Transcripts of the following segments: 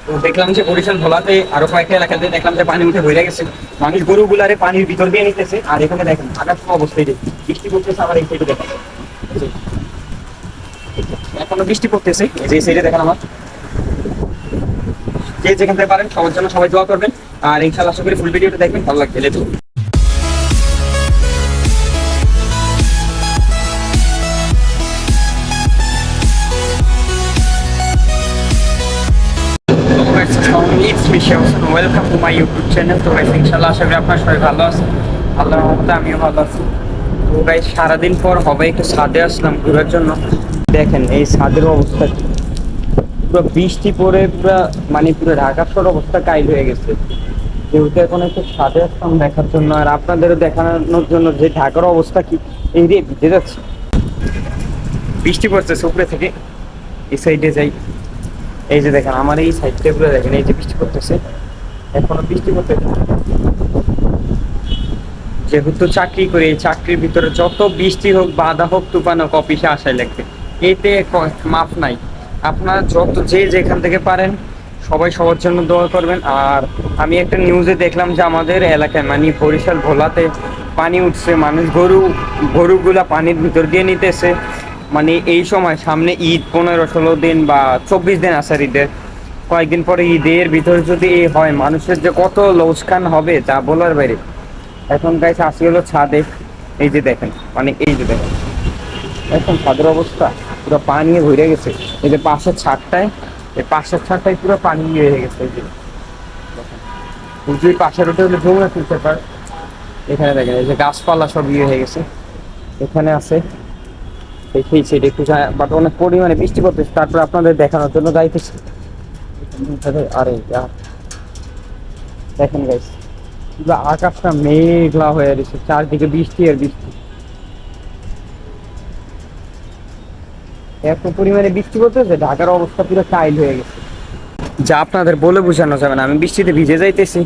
তো দেখলাম যে বরিশাল ভোলাতে আরো কয়েকটা এলাকাতে দেখলাম যে পানি উঠে ভরে গেছে। মানুষ গরুগুলারে পানির ভিতর দিয়ে নিতেছে। আর এখানে দেখেন আকাশ অবস্থায় বৃষ্টি পড়তেছে, আবার এই সাইডে দেখেন এখনো বৃষ্টি পড়তেছে। এই যে সাইডে দেখেন আমার, যে যেখান থেকে পারেন সবার জন্য সবাই দোয়া করবেন। আর ইনশাআল্লাহ আশা করি ফুল ভিডিওটা দেখবেন, ভালো লাগবে। Let's go. Welcome to my YouTube channel. তো গাইস ইনশাআল্লাহ আশা করি আপনারা সবাই ভালো আছেন, আল্লাহর রহমতে আমিও ভালো আছি। তো গাইস সারাদিন পর হবে একটু ছাদে আসলাম ঘোরার জন্য। দেখেন এই ছাদের অবস্থা কি, পুরো বৃষ্টি পড়ে পুরো মানে পুরো ঢাকা শহর অবস্থা কাইল হয়ে গেছে। যেহেতু এখন একটু ছাদে আসলাম দেখার জন্য আর আপনাদেরও দেখানোর জন্য যে ঢাকার অবস্থা কি। এই রে ভিজে যাচ্ছে, বৃষ্টি পড়ছে উপরে থেকে। এই সাইডে যাই, এই যে দেখেন আমার এই সাইডটা পুরো দেখেন, এই যে বৃষ্টি পড়তেছে, এখনো বৃষ্টি পড়তেছে। যেহেতু চাকরি করি, এই চাকরির ভিতরে যত বৃষ্টি হোক, বাধা হোক, তুফান হোক, অফিসে আসাই লাগবে, এতে মাফ নাই। আপনারা যত যে যেখান থেকে পারেন সবাই সবার জন্য দোয়া করবেন। আর আমি একটা নিউজে দেখলাম যে আমাদের এলাকায় মানে বরিশাল ভোলাতে পানি উঠছে, মানুষ গরুগুলা পানির ভিতর দিয়ে নিতেছে। মানে এই সময় সামনে ঈদ 15-16 দিন বা 24 দিন আছে ঈদের, কয়েকদিন পরে ঈদের ভিতরে যদি এই হয়, মানুষের যে কত লোকসান হবে তা বলার বাইরে। এখন গাইস আসি হলো ছাদে, এই যে দেখেন মানে এই যে দেখেন এখন ছাদের অবস্থা পুরো পানি ভরে গেছে। এই যে পাশের ছাদটায়, এই পাশের ছাদটায় পুরো পানি হয়ে গেছে। এই যে দেখেন পাশের ওটা হলো যমুনা ফিল্টার পার্ক। এখানে দেখেন এই যে গাছপালা সব হয়ে গেছে, এখানে আছে সেই সাইডে একটু, বাট অনেক পরিমাণে বৃষ্টি পড়তেছে। তারপর আপনাদের দেখানোর জন্য যাইতেছি। আরে দেখেন গাইস পুরো আকাশটা মেঘলা হয়ে গেছে, চারদিকে বৃষ্টি আর বৃষ্টি। এত পরিমাণে বৃষ্টি পড়তেছে, ঢাকার অবস্থা পুরো টাইল হয়ে গেছে, যা আপনাদের বলে বোঝানো যাবে না। আমি বৃষ্টিতে ভিজে যাইতেছি,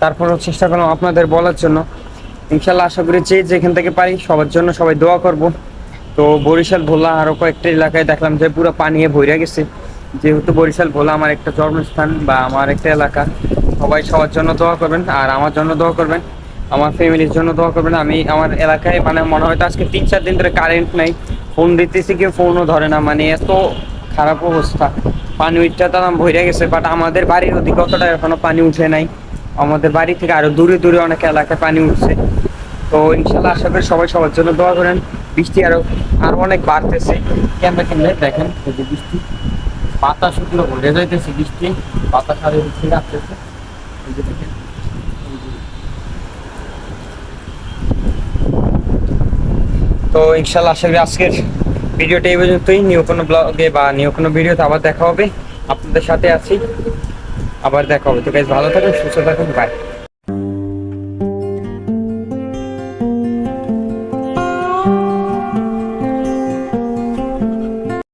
তারপরও চেষ্টা করলাম আপনাদের বলার জন্য। ইনশাল্লাহ আশা করি যে যেখান থেকে পারি সবার জন্য সবাই দোয়া করব। তো বরিশাল ভোলা আরও কয়েকটা এলাকায় দেখলাম যে পুরো পানিয়ে ভরে গেছে। যেহেতু বরিশাল ভোলা আমার একটা জন্মস্থান বা আমার একটা এলাকা, সবাই সবার জন্য দোয়া করবেন আর আমার জন্য দোয়া করবেন, আমার ফ্যামিলির জন্য দোয়া করবেন। আমি আমার এলাকায় মানে মনে হয় আজকে 3-4 দিন ধরে কারেন্ট নাই, ফোন দিতেছি কেউ ফোনও ধরে না, মানে এত খারাপ অবস্থা। পানি উঠটা তাম ভরে গেছে, বাট আমাদের বাড়ির ওদিকে অতটা এখনো পানি উঠে নাই। আমাদের বাড়ি থেকে আরো দূরে দূরে অনেক এলাকায় পানি উঠছে। তো ইনশাল্লাহ আশা করি সবাই সবার জন্য দোয়া করেন। বৃষ্টি আরো অনেক বাড়তেছে। কেমনে কেমনে দেখেন এই যে বৃষ্টি, বাতাস পুরো ভরে যাইতেছে, বৃষ্টি বাতাস আরো বৃষ্টি আসতেছে। এই যে দেখেন, তো ইনশাল্লাহ আশা করি আজকের ভিডিওটা এই পর্যন্তই। নিউ কোনো ব্লগে বা নিউ কোনো ভিডিওতে আবার দেখা হবে, আপনাদের সাথে আছি, আবার দেখা হবে। তো গাইস ভালো থাকুন, সুস্থ থাকুন, বাই।